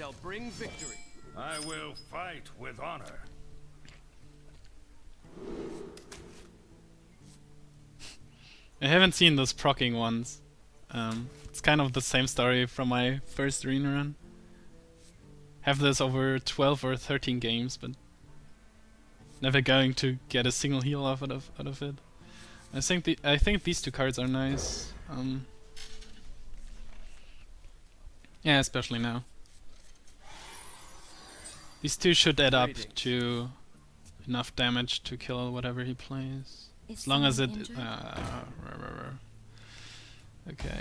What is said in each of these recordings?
shall bring victory. I will fight with honor. I haven't seen those proccing ones. It's kind of the same story from my first arena run. Have this over 12 or 13 games, but never going to get a single heal out of it. I think these two cards are nice. Yeah, especially now. These two should add up to enough damage to kill whatever he plays. As long as it... okay.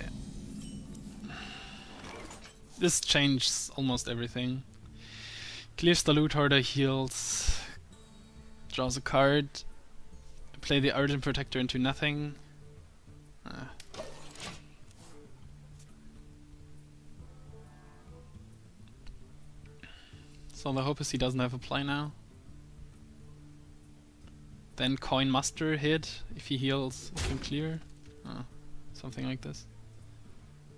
This changes almost everything. Clears the loot hoarder, heals, draws a card, play the Argent Protector into nothing. So the hope is he doesn't have a play now. Then coin muster hit. If he heals, he can clear. Something like this.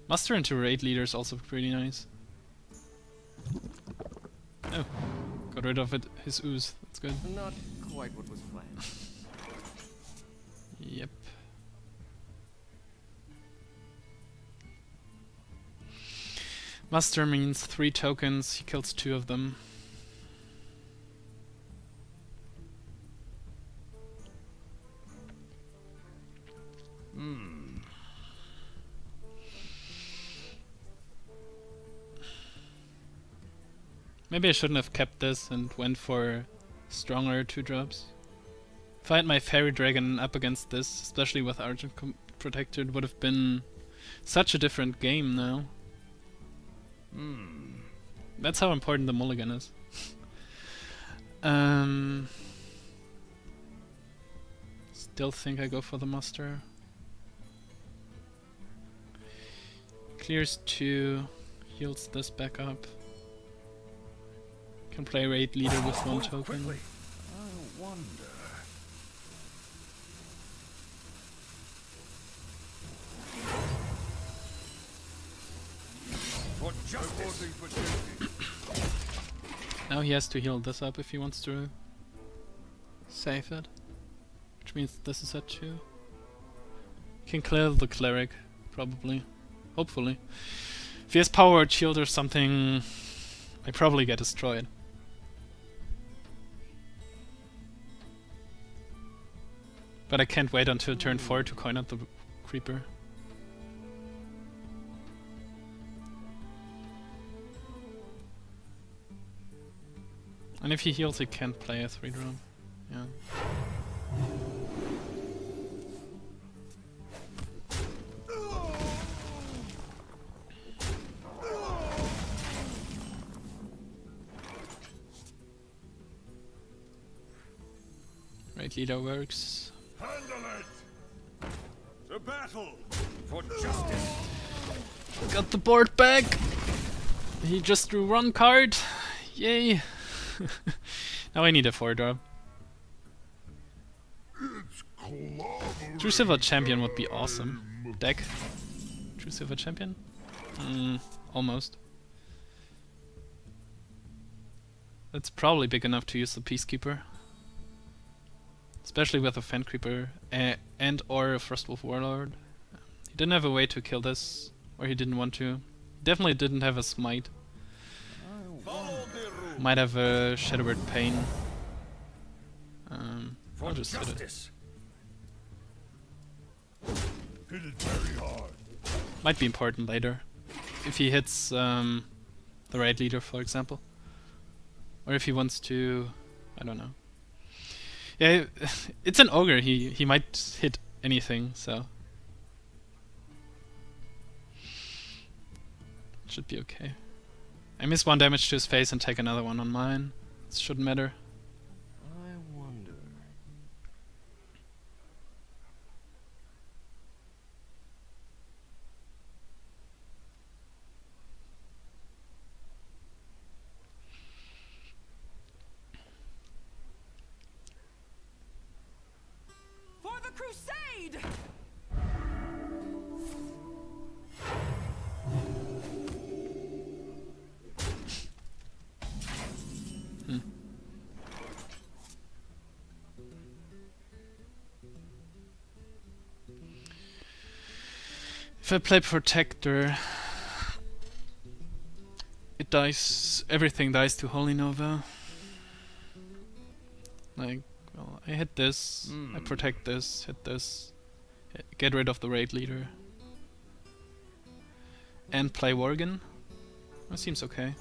Muster into raid leader is also pretty nice. Oh, got rid of his ooze. That's good. Not quite what was planned. Yep. Muster means 3 tokens. He kills 2 of them. Maybe I shouldn't have kept this and went for stronger 2-drops. If I had my Fairy Dragon up against this, especially with Argent Protector, it would have been such a different game now. That's how important the mulligan is. Still think I go for the muster. Clears 2, heals this back up. Can play raid leader with 1 token. I wonder. For justice. Now he has to heal this up if he wants to save it. Which means this is at 2. Can clear the cleric, probably. Hopefully. If he has powered shield or something, I probably get destroyed. But I can't wait until turn 4 to coin out the creeper. And if he heals, he can't play a 3-drop. Yeah. Right leader works. Handle it! To battle for justice! Got the board back! He just drew 1 card! Yay! Now I need a 4-drop. True Silver Champion would be awesome. Deck? True Silver Champion? Almost. That's probably big enough to use the Peacekeeper. Especially with a Fen Creeper and or a Frostwolf Warlord. He didn't have a way to kill this, or he didn't want to. He definitely didn't have a Smite. Might have a Shadowbird Pain. I'll just hit it. Hit it very hard. Might be important later. If he hits the raid leader, for example. Or if he wants to... I don't know. Yeah, it's an ogre. He might hit anything, so should be okay. I miss 1 damage to his face and take another one on mine. It shouldn't matter. I wonder. For the crusade! If I play Protector, it dies. Everything dies to Holy Nova. Like, well, I hit this, I protect this, hit this, get rid of the raid leader, and play Worgen. That seems okay.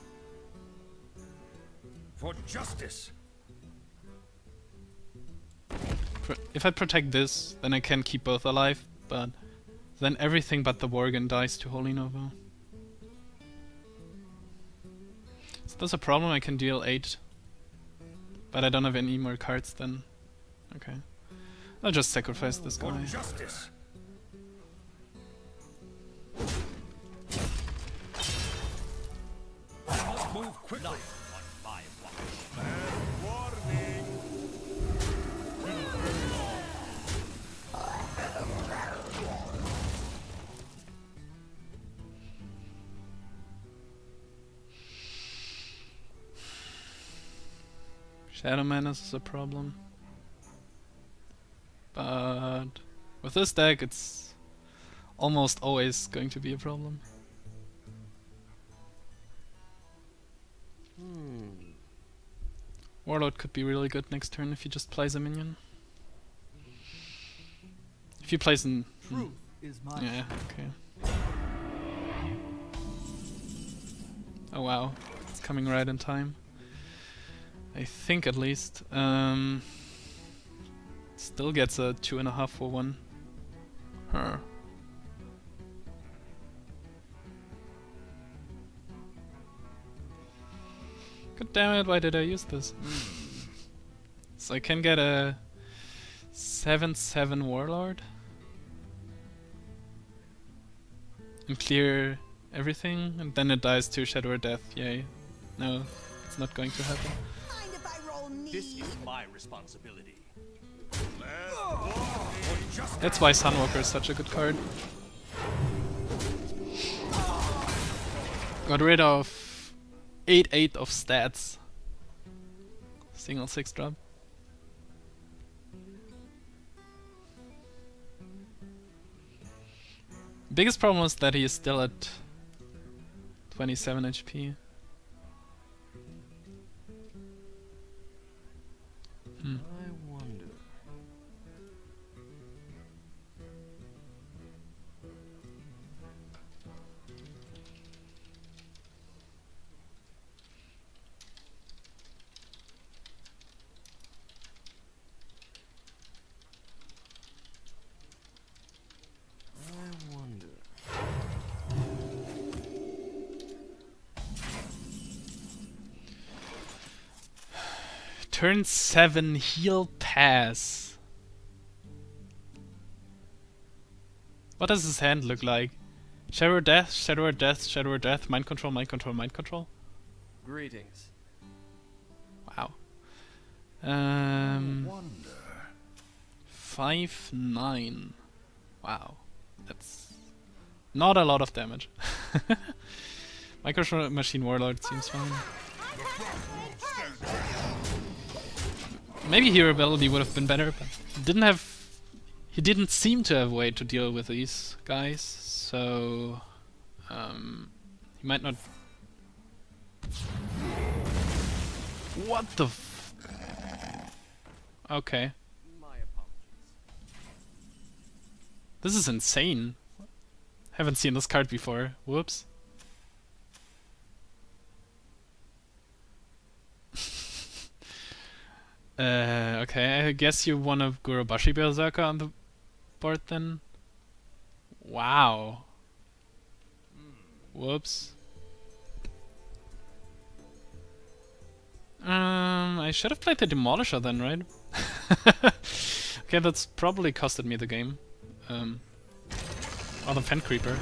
For justice. If I protect this, then I can keep both alive, but then everything but the Worgen dies to Holy Nova. So there's a problem. I can deal 8, but I don't have any more cards then. Okay. I'll just sacrifice this For guy. justice. I must move quickly. Not on my watch. And warning. Shadow Menace is a problem. But with this deck it's almost always going to be a problem. Warlord could be really good next turn if he just plays a minion. If he plays an... Truth is my yeah, okay. Oh wow, it's coming right in time. I think at least. Still gets a 2.5 for 1. Huh. God damn it, why did I use this? So I can get a 7/7 Warlord and clear everything, and then it dies to Shadow or Death. Yay. No, it's not going to happen. Mind if I roll knee? This is my responsibility. That's why Sunwalker is such a good card. Got rid of 8/8 of stats. Single 6-drop. Biggest problem is that he is still at 27 HP. I wonder. I wonder. Turn 7 heal pass. What does his hand look like? Shadow or Death, Shadow or Death, Shadow or Death, Mind Control, Mind Control, Mind Control. Greetings. Wow. Wonder. 5/9. Wow. That's not a lot of damage. Micro Machine Warlord seems fine. Maybe Hero Ability would have been better, but he didn't seem to have a way to deal with these guys, so he might not. What the f... Okay. My apologies. This is insane. Haven't seen this card before. Whoops. Okay, I guess you want a Gurubashi Berserker on the board then? Wow. Whoops. I should have played the Demolisher then, right? Okay, that's probably costed me the game. Or the Fen Creeper.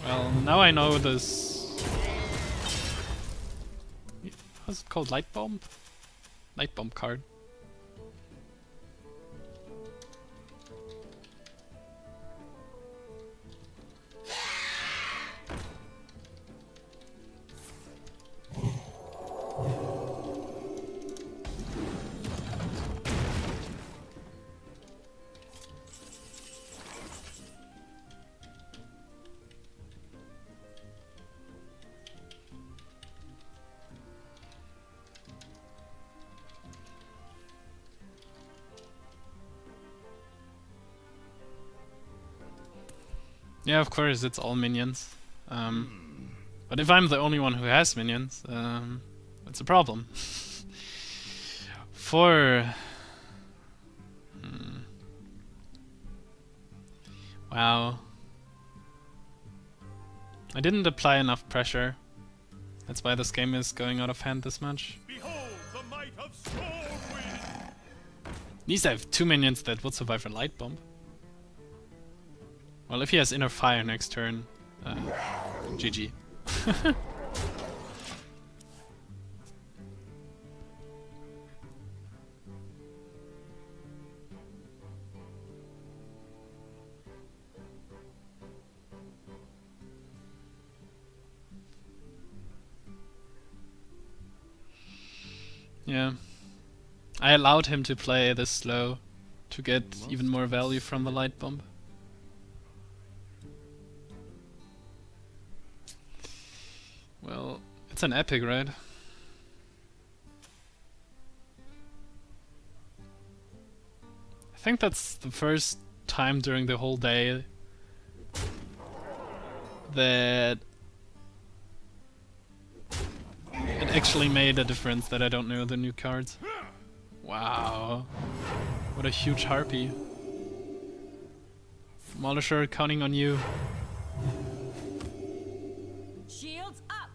Well, now I know this... What's it called? Light Bomb? Light Bomb card. Yeah, of course, it's all minions. But if I'm the only one who has minions, it's a problem. For... Wow. I didn't apply enough pressure. That's why this game is going out of hand this much. Behold the might of Stormwind! At least I have 2 minions that would survive a light bomb. Well, if he has Inner Fire next turn, GG. Yeah. I allowed him to play this slow to get even more value from the light bomb. Well, it's an epic, right? I think that's the first time during the whole day that it actually made a difference that I don't know the new cards. Wow. What a huge harpy. Demolisher counting on you. Shields up.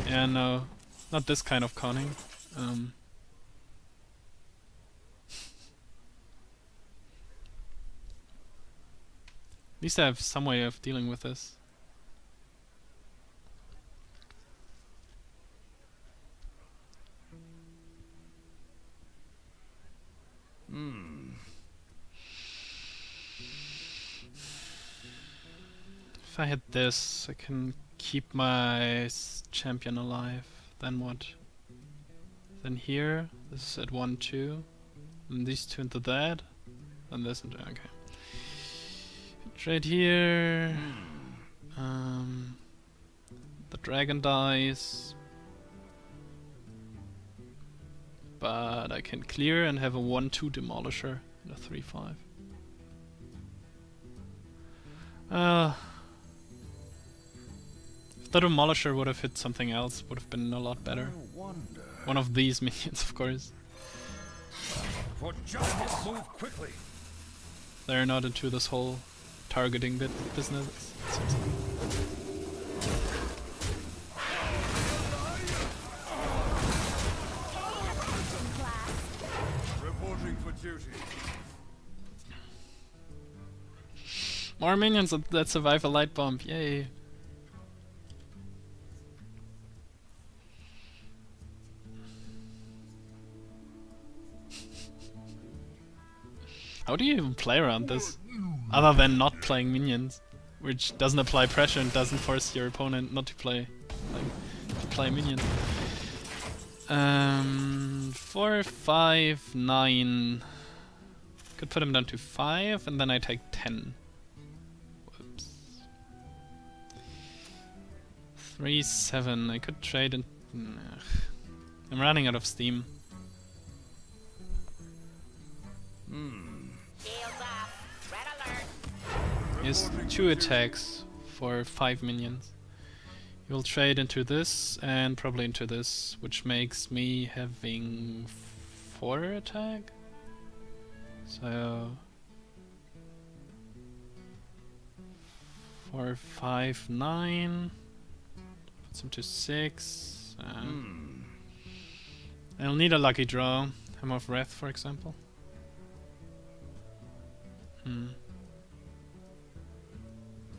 Yeah, no. Not this kind of conning. At least I have some way of dealing with this. If I hit this, I can keep my champion alive. Then what? Then here, this is at 1, 2. And these two into that. And this into... okay. Trade here. The dragon dies. But I can clear and have a 1-2 demolisher and a 3-5. If the demolisher would have hit something else, would have been a lot better. One of these minions, of course. For justice, move quickly! They're not into this whole targeting business. It seems like. Reporting for duty. More minions that survive a light bomb, yay! How do you even play around this? Other than not playing minions, which doesn't apply pressure and doesn't force your opponent not to play, to play minions. 4, 5, 9. Could put him down to 5, and then I take 10. Whoops. 3, 7. I could trade and... I'm running out of steam. He has 2 attacks for 5 minions. He will trade into this and probably into this, which makes me having 4 attack. So 4, 5, 9. Puts him to 6. I'll need a lucky draw. Hammer of Wrath, for example.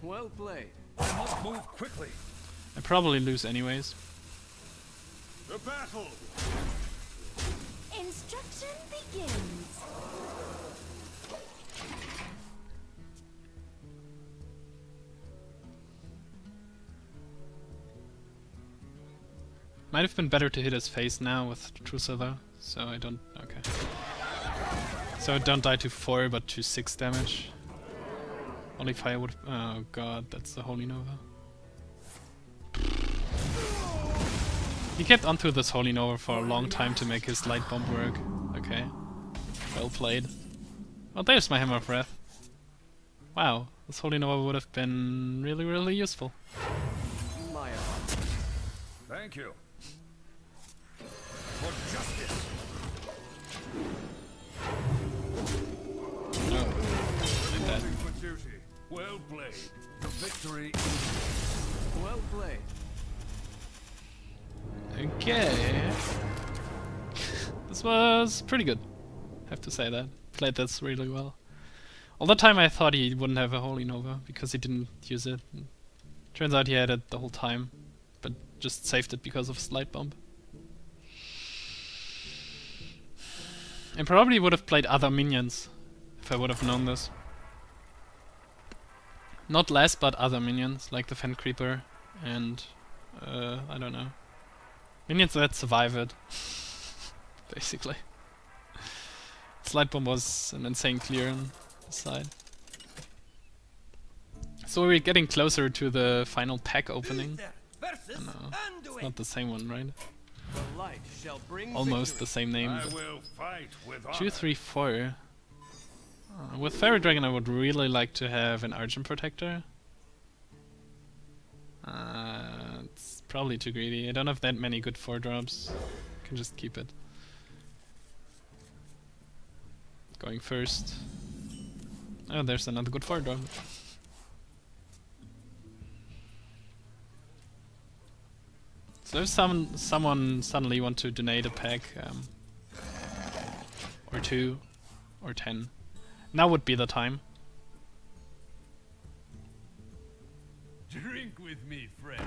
Well played. I must move quickly. I probably lose anyways. The battle! Instruction begins. Might have been better to hit his face now with True Silver, so I don't... okay. So I don't die to 4 but to 6 damage. Only if I would... oh god, that's the Holy Nova. He kept onto this Holy Nova for a long time to make his light bomb work. Okay. Well played. Oh, there's my Hammer of Wrath. Wow, this Holy Nova would have been really, really useful. Maya. Thank you. For justice. No, like that. Reporting for duty. Well played. The victory. Well played. Okay. This was pretty good. Have to say that. Played this really well. All the time I thought he wouldn't have a Holy Nova because he didn't use it. Turns out he had it the whole time, but just saved it because of Slight Bump. And probably would have played other minions if I would have known this. Not less, but other minions, like the Fen Creeper and I don't know. Minions that survive it. Basically. Slight Bomb was an insane clear on this side. So we're getting closer to the final pack opening. Versus No, it's Anduin. not the same one, right? The light shall bring Almost victory. the same name. I will fight with honor. 2, 3, 4. With Fairy Dragon I would really like to have an Argent Protector. It's probably too greedy. I don't have that many good 4-drops. Can just keep it. Going first. Oh, there's another good 4-drop. So if someone suddenly want to donate a pack, or 2, or 10, now would be the time. Drink with me, friend.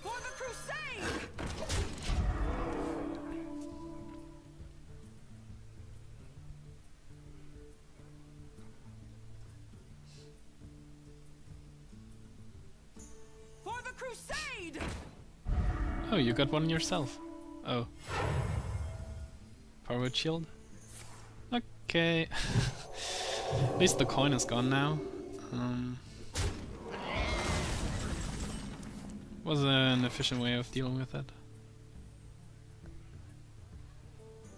For the crusade! For the crusade! Oh, you got one yourself. Oh. Forward shield? Okay. At least the coin is gone now. Was an efficient way of dealing with it.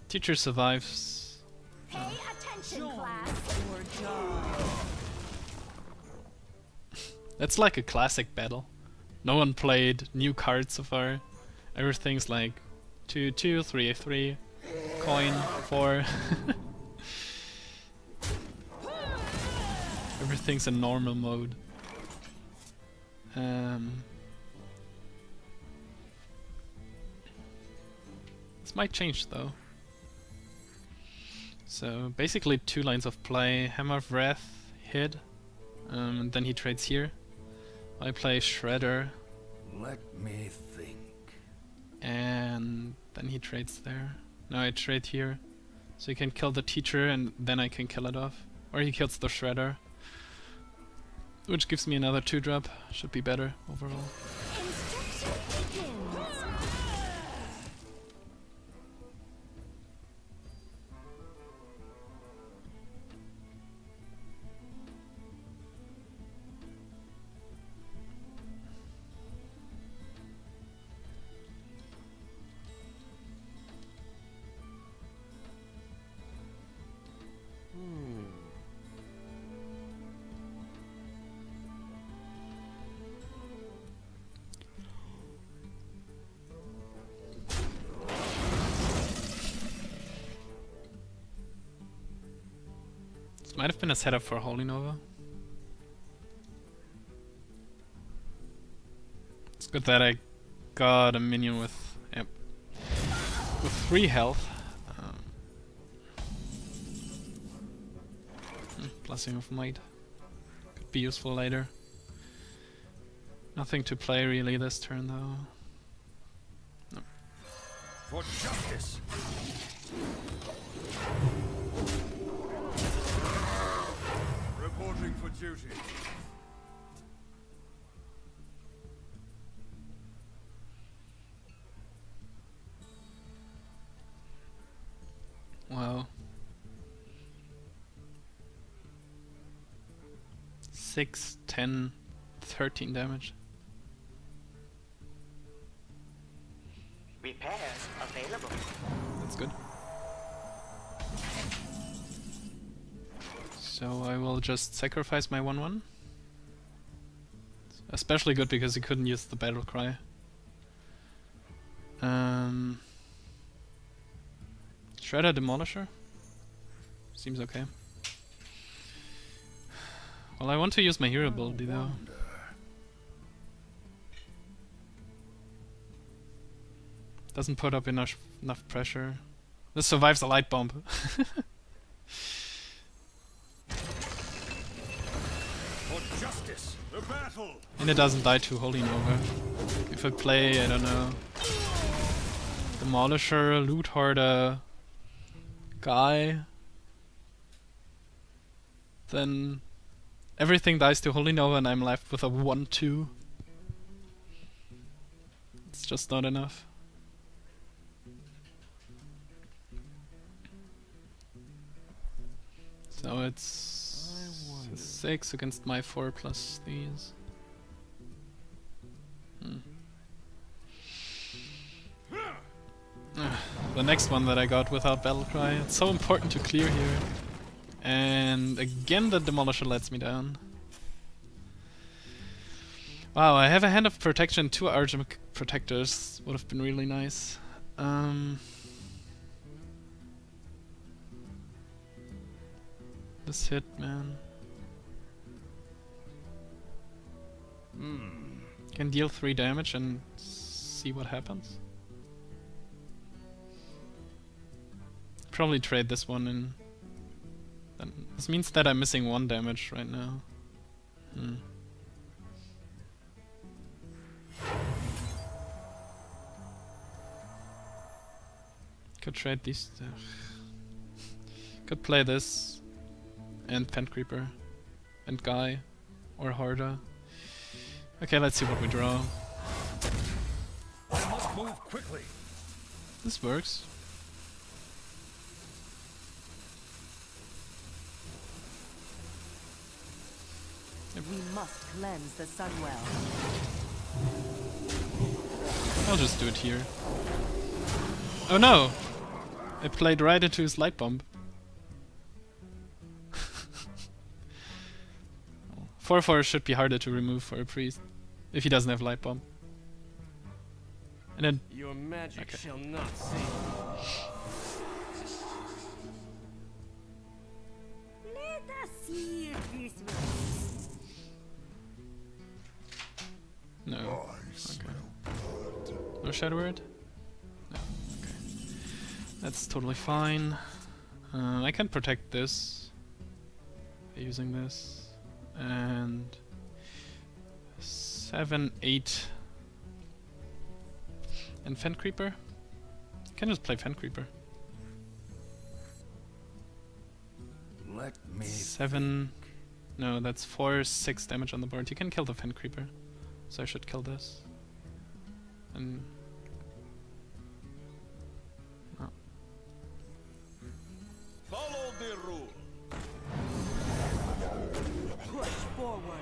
Teacher survives. Pay attention, class. Or die. That's like a classic battle. No one played new cards so far. Everything's like 2, 2, 3, 3, coin, 4. Everything's in normal mode. This might change though. So basically 2 lines of play. Hammer of Wrath, hit, and then he trades here. I play Shredder, Let me think. and then he trades there. Now I trade here, so he can kill the teacher and then I can kill it off. Or he kills the Shredder, which gives me another 2-drop. Should be better overall. Instruction begins. This might have been a setup for Holy Nova. It's good that I got a minion with, yep, with 3 health. Blessing of Might could be useful later. Nothing to play really this turn though. No. For justice. Reporting for duty. Wow. 6, 10, 13 damage. Repairs available. That's good. So I will just sacrifice my 1/1. Especially good because he couldn't use the battle cry. Shredder Demolisher? Seems okay. Well, I want to use my hero ability though. Doesn't put up enough pressure. This survives a light bomb. For justice, the battle. And it doesn't die to Holy Nova. If I play, I don't know, Demolisher, Loot Hoarder, Guy, then everything dies to Holy Nova and I'm left with a 1/2. It's just not enough. So it's 6 against my 4 plus these. The next one that I got without Battlecry. It's so important to clear here. And again the Demolisher lets me down. Wow, I have a Hand of Protection, 2 Argent Protectors. Would have been really nice. This hit, man. Can deal 3 damage and see what happens. Probably trade this one in. Then this means that I'm missing 1 damage right now. Could trade these. Could play this and Pen Creeper and Guy or Horda. Okay, let's see what we draw. I must move quickly. This works. We must cleanse the Sunwell. I'll just do it here. Oh no! I played right into his light bomb. 4/4 should be harder to remove for a priest if he doesn't have light bomb. And then Your magic Okay. shall not save. Let us see if this works. no. Okay. No Shadow Word? No. Okay. That's totally fine. I can protect this by using this. And 7, 8 and Fen Creeper. Can just play Fen Creeper. Let me 7. No, that's 4, 6 damage on the board. You can kill the Fen Creeper, so I should kill this. And no. follow the rule. Push forward.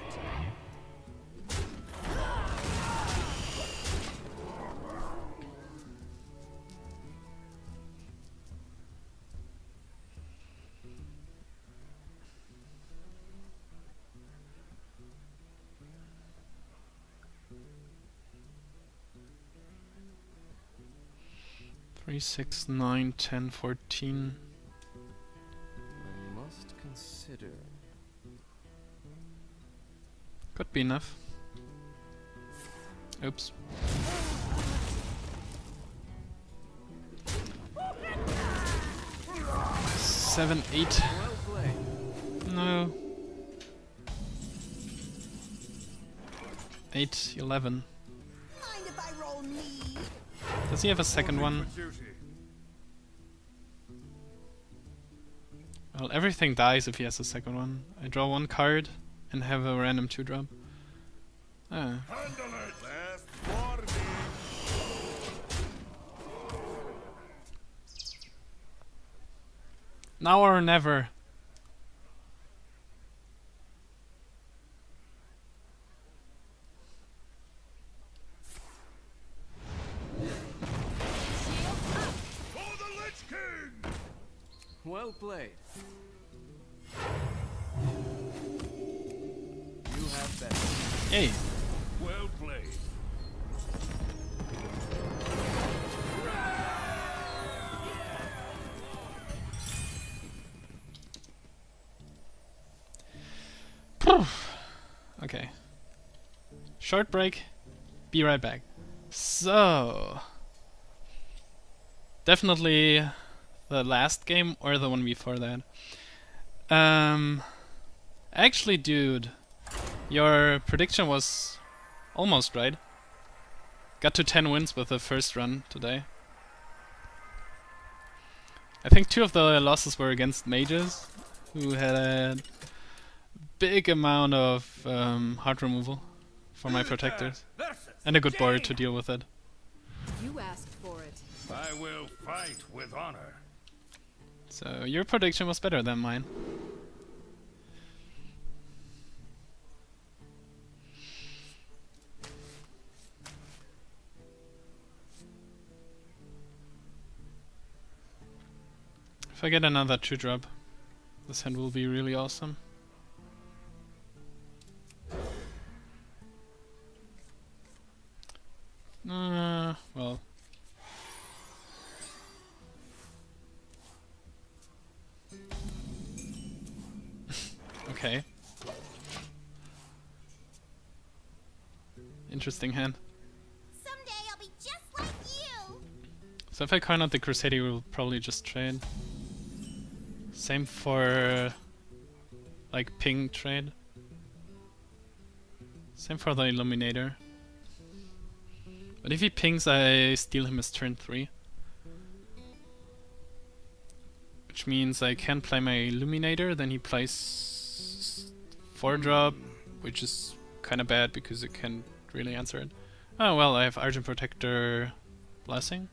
Three, 6, 9, 10, 14. I must consider. Could be enough. Oops. Seven, 8. Well played. No. 8, 11. Mind if I roll me? Does he have a second one? Duty. Well, everything dies if he has a second one. I draw 1 card and have a random 2-drop. Ah. Handle it. Last warning. Now or never. Well played. You have better. Yay! Well played. Okay. Short break. Be right back. So, definitely the last game or the one before that. Actually, dude, your prediction was almost right. Got to 10 wins with the first run today. I think 2 of the losses were against mages, who had a big amount of hard removal for my protectors, and a good board to deal with it. You asked for it. I will fight with honor. So your prediction was better than mine. If I get another 2-drop, this hand will be really awesome. Well. Okay. Interesting hand. Someday I'll be just like you. So if I coin out the Crusader, we'll probably just trade. Same for like ping trade. Same for the Illuminator. But if he pings, I steal him his turn 3. Which means I can play my Illuminator, then he plays 4-drop, which is kinda bad because it can't really answer it. Oh well, I have Argent Protector Blessing.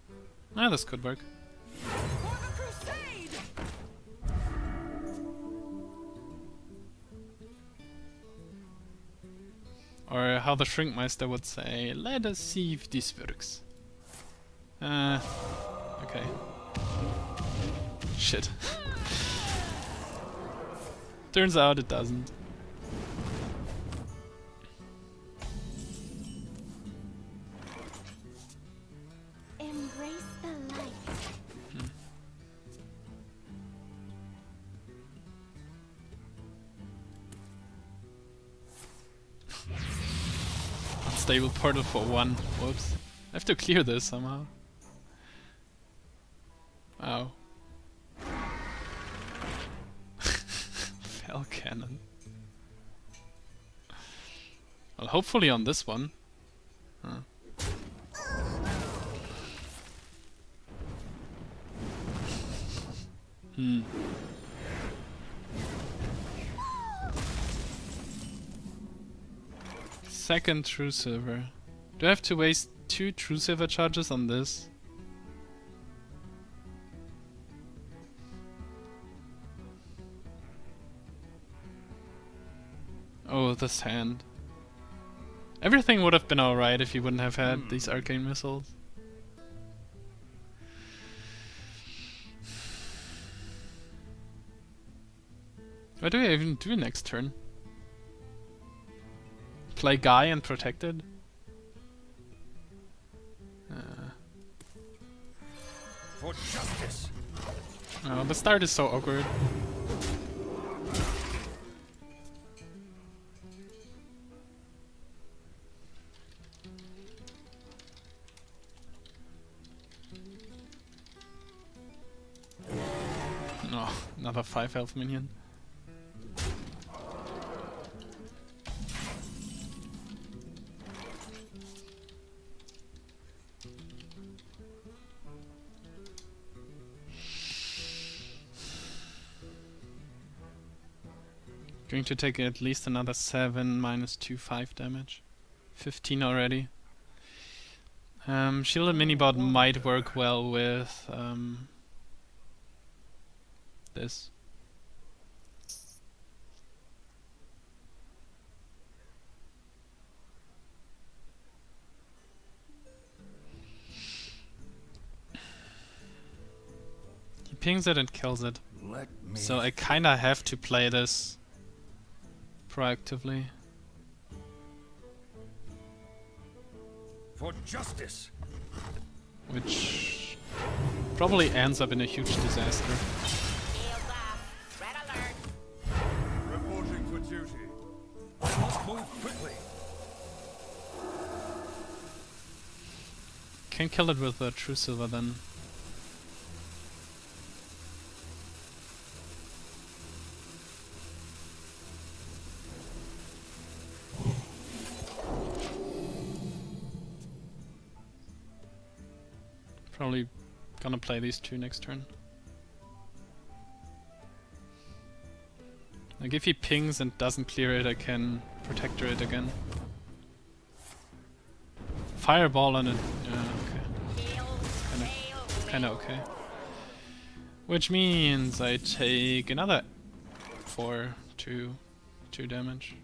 Ah, this could work. For the crusade! Or how the Shrinkmeister would say, let us see if this works. Okay. Shit. Turns out it doesn't. Embrace the light. Unstable portal for 1. Whoops. I have to clear this somehow. Wow. Fell cannon. Well, hopefully on this one. Huh. Second True Silver. Do I have to waste 2 True Silver charges on this? Oh, this hand. Everything would have been alright if you wouldn't have had these arcane missiles. What do I even do next turn? Play Guy and Protected? For justice. Oh, the start is so awkward. Oh, another 5 health minion. Going to take at least another 7 minus 2, 5 damage. 15 already. Shielded Minibot might work well with this. He pings it and kills it. Let me So I kinda have to play this proactively. for justice. Which probably ends up in a huge disaster. Reporting for duty. I must move quickly. Can kill it with a true silver then. Probably gonna play these two next turn. Like if he pings and doesn't clear it, I can protector it again. Fireball on it, yeah, okay. Kinda okay. Which means I take another 2 damage.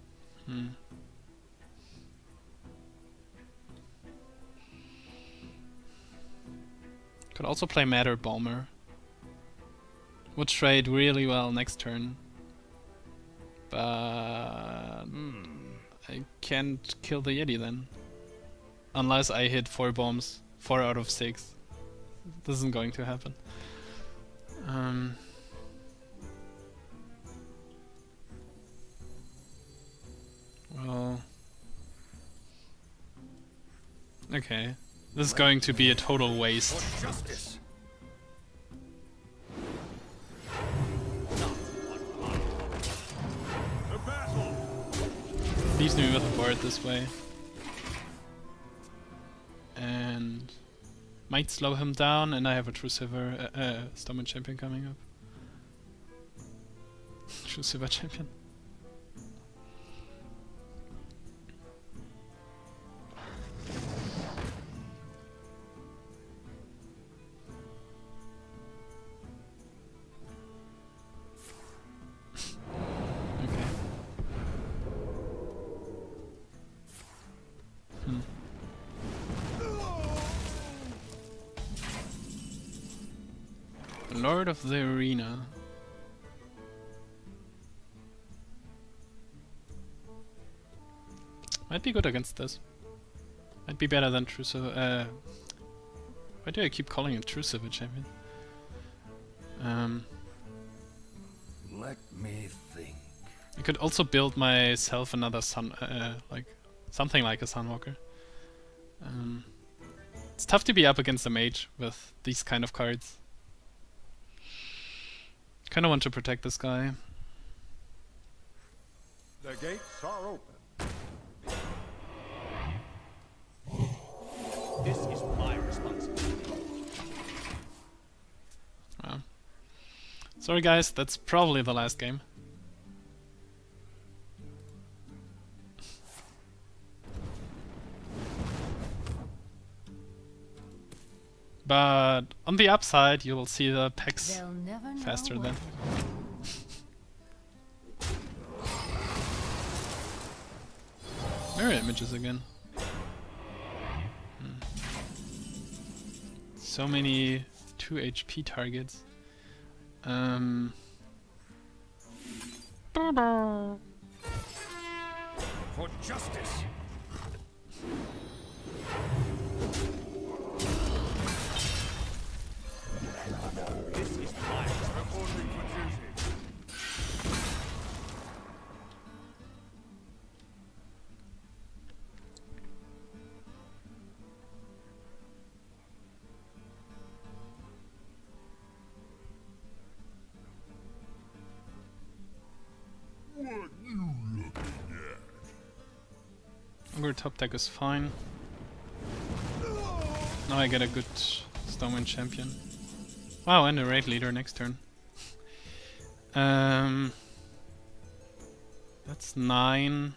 Could also play Matter Bomber. Would trade really well next turn. But I can't kill the Yeti then. Unless I hit 4 bombs. 4 out of 6. This isn't going to happen. Well... Okay. This is going to be a total waste. For justice. The battle. Leaves me with a board this way. And might slow him down, and I have a True Silver Stormwind Champion coming up. True Silver Champion. Lord of the Arena. Might be good against this. Might be better than True Silver. Why do I keep calling him True Silver Champion? Let me think. I could also build myself another sun, like something like a Sunwalker. It's tough to be up against a mage with these kind of cards. Kinda want to protect this guy. The gates are open. This is my responsibility. Wow. Sorry guys, that's probably the last game. But on the upside, you will see the packs faster then. Mirror images again. So many 2 HP targets. For justice. This is my Reporting for duty. Ogre top deck is fine. Now I get a good Stormwind Champion. Wow, and a raid leader next turn. That's 9,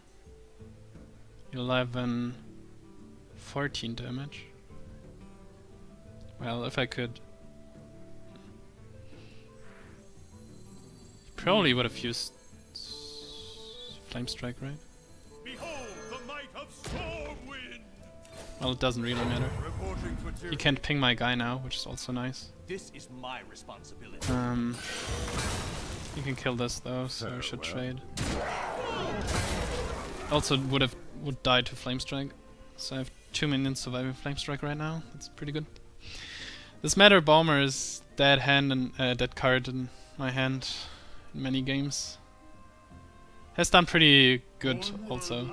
11, 14 damage. Well, if I could... Probably would have used Flame Strike, right? Behold the might of Stormwind. Well, it doesn't really matter. Reporting for duty. He can't ping my guy now, which is also nice. This is my responsibility. You can kill this though, so I should trade. Also would die to Flame Strike. So I have 2 minions surviving Flame Strike right now. That's pretty good. This Matter Bomber is dead card in my hand in many games. Has done pretty good also.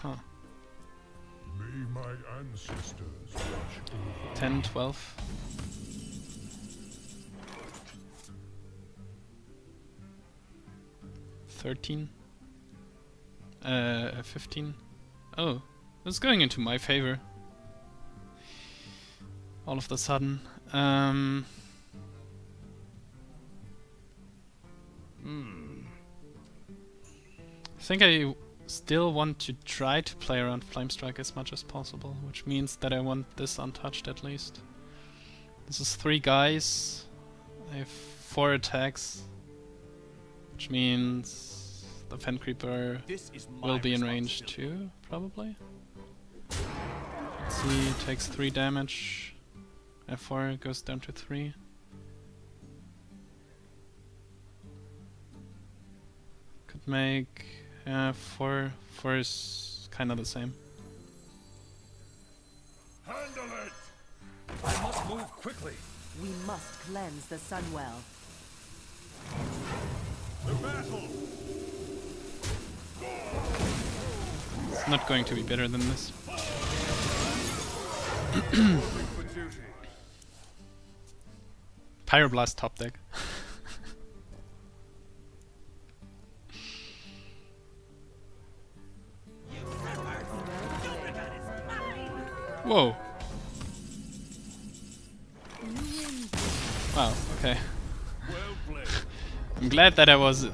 Huh. May my ancestors watch over 10, 12. 13. 15. Oh, it's going into my favor. All of a sudden. I think I still want to try to play around Flame Strike as much as possible, which means that I want this untouched at least. This is 3 guys. I have 4 attacks, which means the Fen Creeper This is my will be in range responsibility. too, probably. Let's see, takes 3 damage. F4 goes down to 3. Could make 4. 4 is kind of the same. handle it. I must move quickly. We must cleanse the Sunwell. The battle. It's not going to be better than this. For duty. Pyroblast top deck. Whoa. Wow, okay. Well played. I'm glad that I was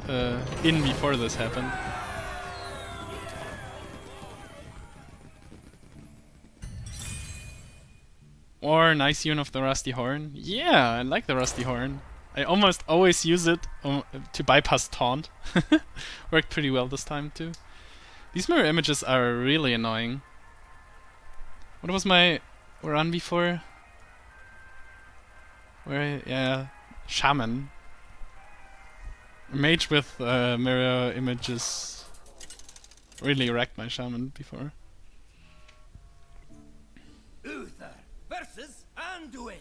in before this happened. Or nice Une of the Rusty Horn. Yeah, I like the Rusty Horn. I almost always use it to bypass Taunt. Worked pretty well this time too. These mirror images are really annoying. What was my run before? Yeah, Shaman. Mage with mirror images really wrecked my Shaman before. Uther versus Anduin.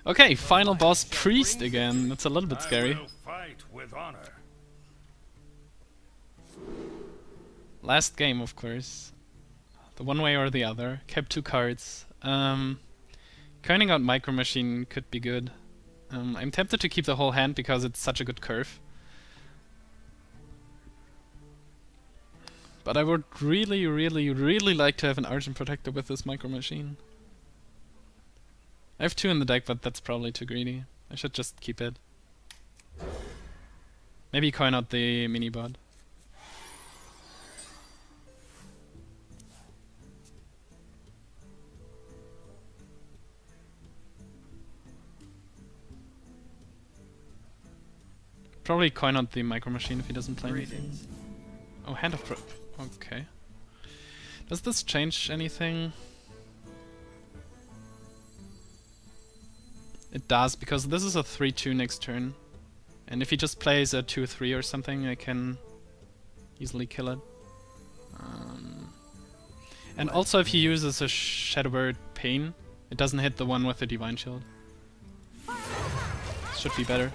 Okay, final boss Priest again. That's a little bit scary. I will fight with honor. Last game, of course. The one way or the other. Kept 2 cards. Coining out Micro Machine could be good. I'm tempted to keep the whole hand because it's such a good curve. But I would really, really, really like to have an Argent Protector with this Micro Machine. I have 2 in the deck, but that's probably too greedy. I should just keep it. Maybe coin out the mini bot. Probably coin out the Micro Machine if he doesn't play anything. Oh, Hand of Pro... Okay. Does this change anything? It does, because this is a 3-2 next turn. And if he just plays a 2-3 or something, I can easily kill it. And also if he uses a Shadowbird Pain, it doesn't hit the one with the Divine Shield. Should be better.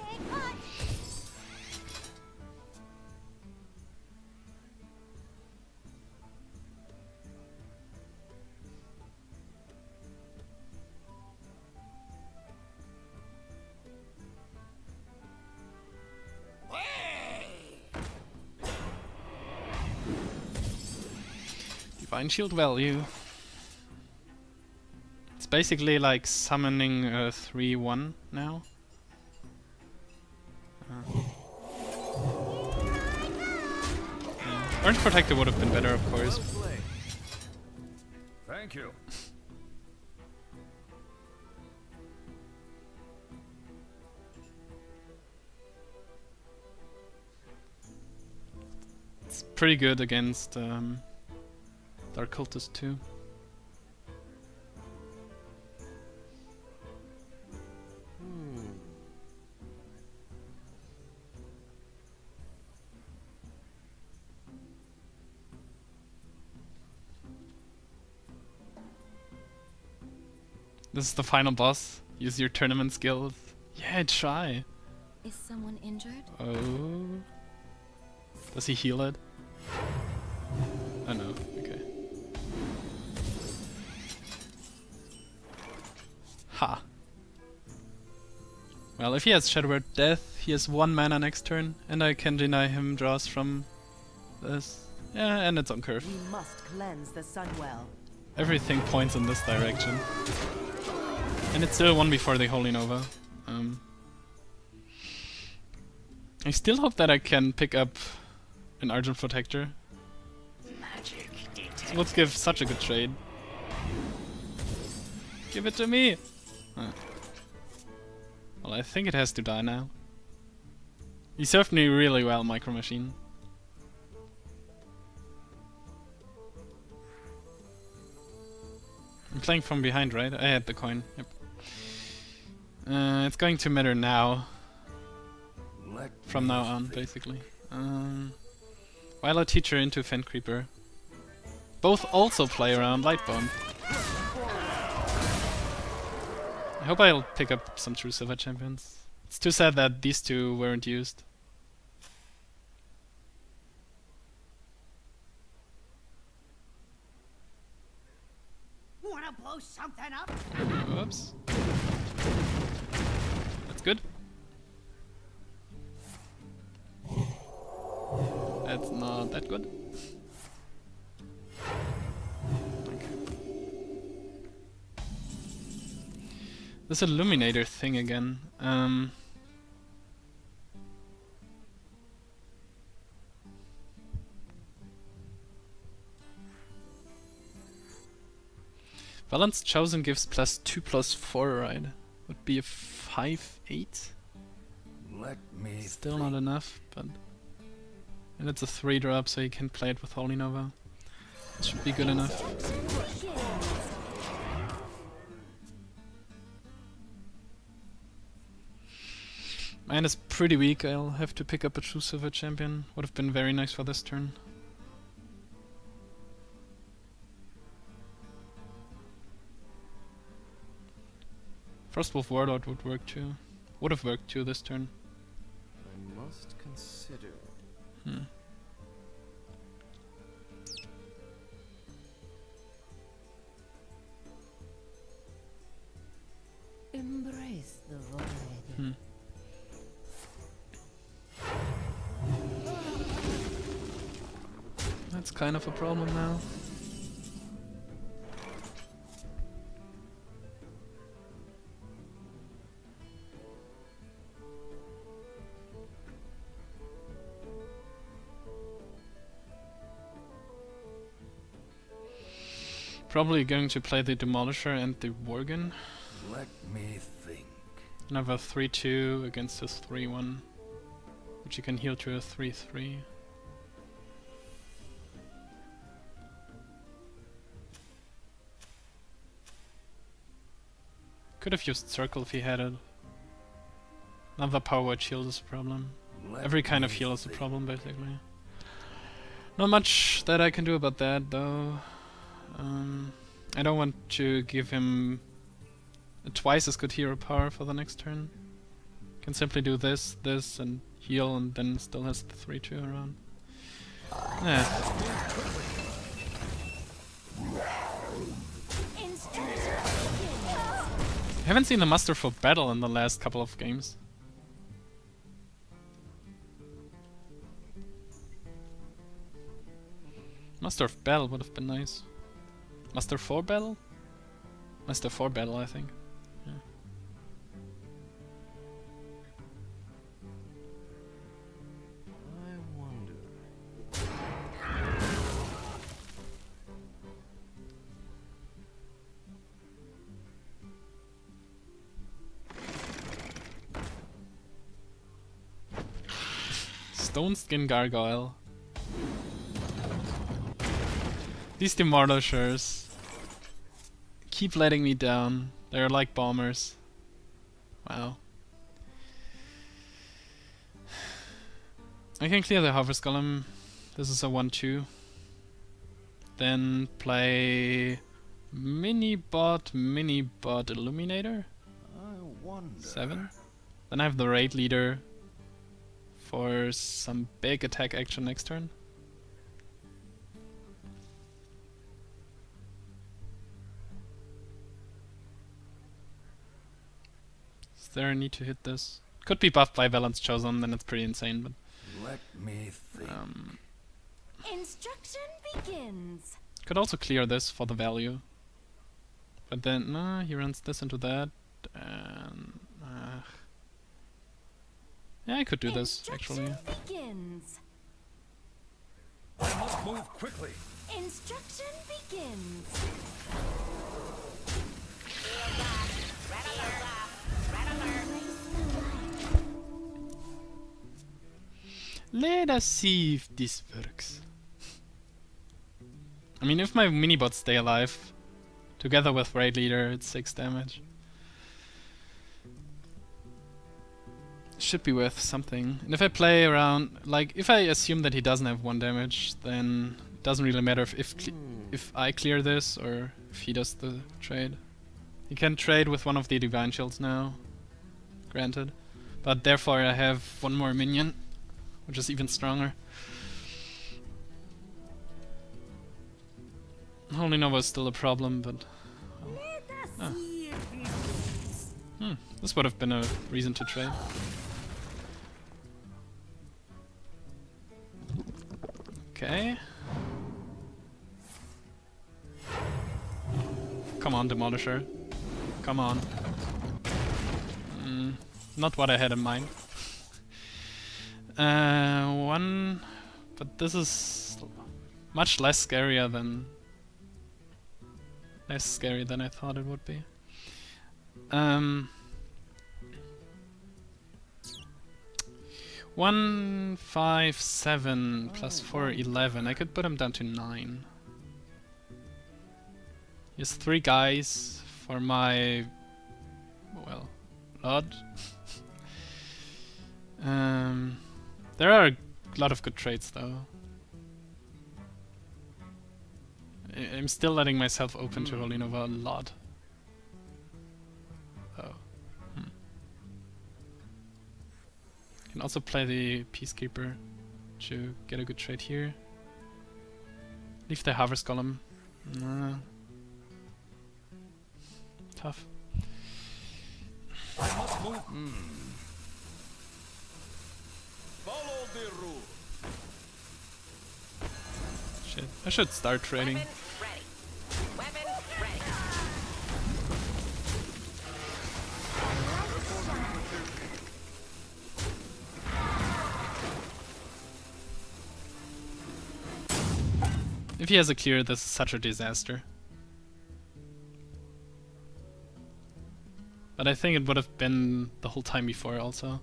Divine Shield value. It's basically like summoning a 3-1 now. Orange Protector would have been better, of course. Well played. Thank you. It's pretty good against Dark Cultist too. This is the final boss. Use your tournament skills. Yeah, try. Is someone injured? Oh. Does he heal it? Oh no, okay. Ha. Well, if he has Shadow Word Death, he has 1 mana next turn, and I can deny him draws from this. Yeah, and it's on curve. We must cleanse the Sunwell. Everything points in this direction. And it's still one before the Holy Nova. I still hope that I can pick up an Argent Protector. It would give such a good trade. Give it to me! Well, I think it has to die now. He served me really well, Micro Machine. I'm playing from behind, right? I had the coin. Yep. It's going to matter now. From now on, basically. Violet Teacher into Fen Creeper. Both also play around Lightbomb. I hope I'll pick up some true silver champions. It's too sad that these two weren't used. Wanna blow something up? Whoops. That's good. That's not that good. Okay. This Illuminator thing again. Balance Chosen gives +2/+4, right? Would be a 5/8. Let me Still not enough, but... And it's a 3-drop, so you can play it with Holy Nova. It should be good enough. Mine is pretty weak, I'll have to pick up a true silver champion. Would have been very nice for this turn. Frostwolf Warlord would work too. Would have worked too this turn. I must consider. Embrace the void. That's kind of a problem now. Probably going to play the Demolisher and the Worgen. Let me think. And have a 3-2 against this 3-1, which you can heal to a 3-3. Could have used Circle if he had it. Another power word shield is a problem. Every kind of heal is a problem, basically. Not much that I can do about that, though. I don't want to give him a twice as good hero power for the next turn. Can simply do this, and heal, and then still has the 3-2 around. Yeah. I haven't seen the Muster for Battle in the last couple of games. Master of Battle would have been nice. Master 4 Battle? Master 4 Battle, I think. Yeah. I wonder. Stone Skin Gargoyle. These Demolishers keep letting me down. They're like bombers. Wow. I can clear the Harvest Golem. This is a 1-2. Then play mini bot illuminator. I wonder. 7. Then I have the raid leader for some big attack action next turn. Is there a need to hit this? Could be buffed by Valance Chosen, then it's pretty insane, but Let me think. Instruction begins. could also clear this for the value. But then, nah, he runs this into that, and yeah, I could do this actually. Instruction begins. I must move quickly. Instruction begins. Let us see if this works. I mean, if my minibots stay alive, together with raid leader, it's 6 damage. Should be worth something. And if I play around, like, if I assume that he doesn't have 1 damage, then it doesn't really matter if I clear this or if he does the trade. He can trade with one of the Divine Shields now, granted. But therefore I have 1 more minion, which is even stronger. Holy Nova is still a problem, but... this would have been a reason to trade. Okay. Come on, Demolisher. Come on. Not what I had in mind. 1... But this is much less scarier than... Less scary than I thought it would be. 1, 5, 7 plus 4, 11. I could put him down to 9. He has 3 guys for my... well, Lord. There are a lot of good trades though. I'm still letting myself open to Holy Nova a lot. Oh. Can also play the Peacekeeper to get a good trade here. Leave the Harvest Golem. Tough. I must move. Follow the rule. Shit. I should start trading. Weapon ready. Weapon ready. If he has a clear, this is such a disaster. But I think it would have been the whole time before also.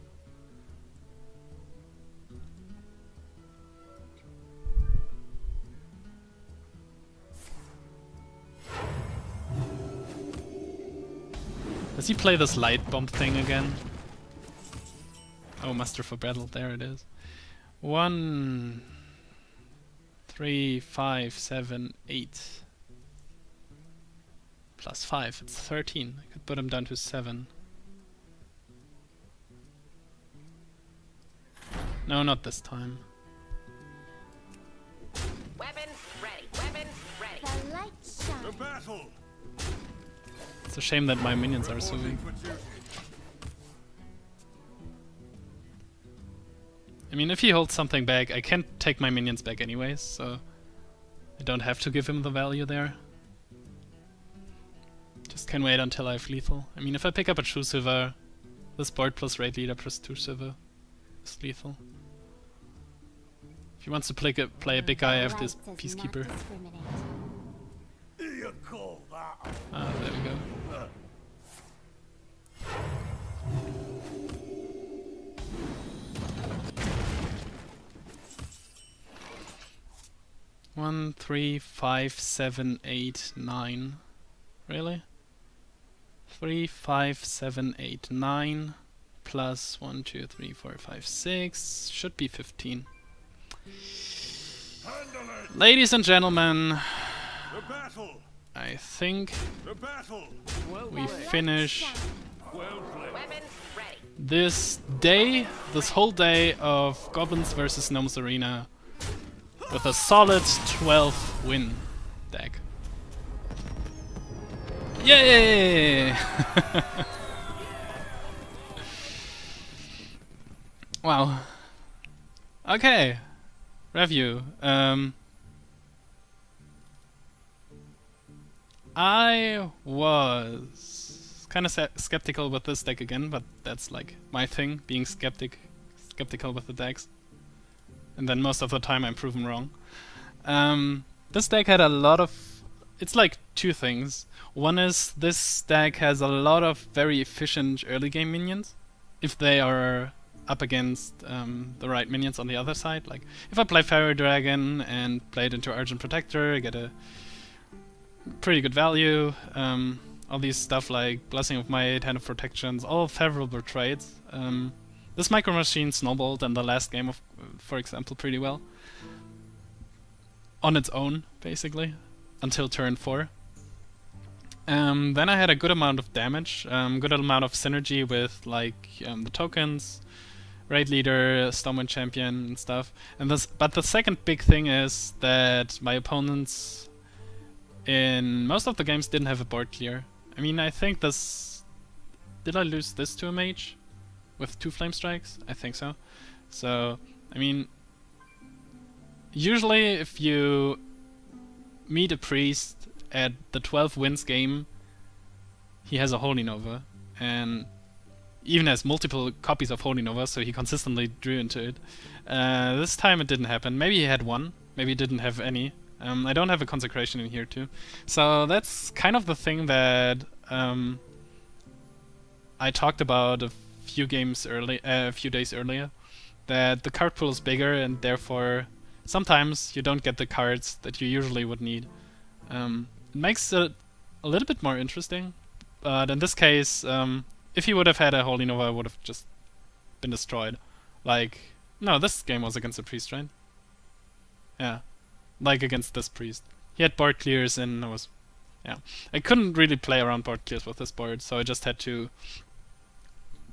Does he play this light bomb thing again? Oh, muster for battle, there it is. 1, 3, 5, 7, 8. Plus 5, it's 13. I could put him down to 7. No, not this time. Weapon ready. Weapon ready. The light shines. To battle. It's a shame that my minions are so weak. I mean, if he holds something back, I can't take my minions back anyways, so I don't have to give him the value there. Just can wait until I have lethal. I mean, if I pick up a True Silver, this board plus Raid Leader plus 2 Silver is lethal. If he wants to play a big guy, I have this Peacekeeper. You call that? Ah, there we go. 1, 3, 5, 7, 8, 9. Really? 3, 5, 7, 8, 9 plus 1, 2, 3, 4, 5, 6 should be 15. Handle it. Ladies and gentlemen, To battle. I think The battle. we finish Well played. Weapons ready. this day, this whole day of Goblins versus Gnomes Arena with a solid 12 win deck. Yay! Wow. Okay. Review. I was kind of skeptical with this deck again, but that's like my thing, being skeptical with the decks. And then most of the time I'm proven wrong. This deck had a lot of... It's like two things. One is this deck has a lot of very efficient early game minions, if they are up against the right minions on the other side. Like if I play Fairy Dragon and play it into Argent Protector, I get a pretty good value. All these stuff like Blessing of Might, Hand of Protections, all favorable trades. This Micro Machine snowballed in the last game, of, for example, pretty well. On its own, basically, until turn 4. Then I had a good amount of damage, good amount of synergy with like the tokens, Raid Leader, Stormwind Champion and stuff. And but the second big thing is that my opponents in most of the games didn't have a board clear. I mean, I think this... Did I lose this to a mage? With 2 Flame Strikes? I think so. So, I mean... Usually if you meet a priest at the 12 wins game, he has a Holy Nova. And even has multiple copies of Holy Nova, so he consistently drew into it. This time it didn't happen. Maybe he had one. Maybe he didn't have any. I don't have a Consecration in here too. So that's kind of the thing that I talked about a few days earlier. That the card pool is bigger and therefore sometimes you don't get the cards that you usually would need. It makes it a little bit more interesting. But in this case, if he would have had a Holy Nova, it would have just been destroyed. Like, no, this game was against a priest, right? Yeah. Like against this priest. He had board clears and I was... Yeah. I couldn't really play around board clears with this board, so I just had to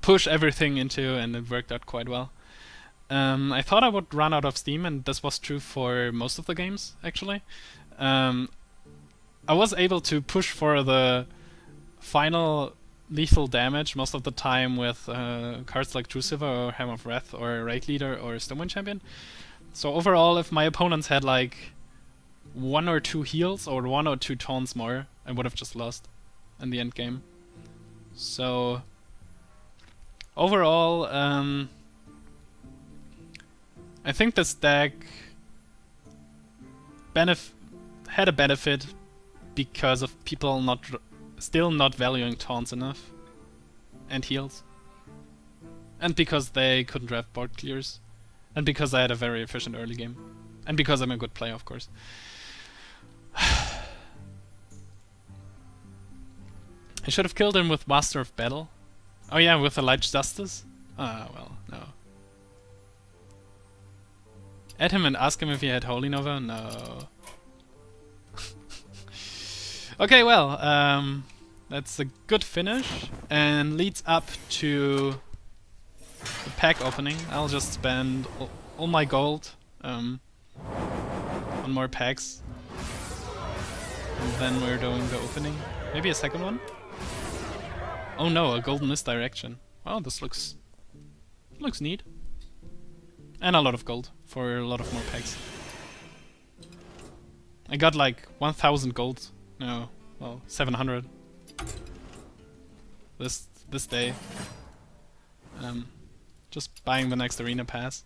push everything into, and it worked out quite well. I thought I would run out of steam, and this was true for most of the games, actually. I was able to push for the final lethal damage most of the time with cards like True Silver or Hammer of Wrath or Raid Leader or Stormwind Champion. So overall, if my opponents had like 1 or 2 heals or 1 or 2 taunts more, I would have just lost in the end game. So overall, I think this deck had a benefit because of people still not valuing taunts enough and heals, and because they couldn't draft board clears. And because I had a very efficient early game. And because I'm a good player, of course. I should have killed him with Master of Battle. Oh yeah, with the Light Justice? Ah, well, no. Add him and ask him if he had Holy Nova? No. Okay, well, that's a good finish. And leads up to... the pack opening. I'll just spend all my gold on more packs. And then we're doing the opening. Maybe a second one? Oh no, a golden misdirection. Wow, this looks neat. And a lot of gold for a lot of more packs. I got like 1000 gold. No, well, 700. This day. Just buying the next arena pass.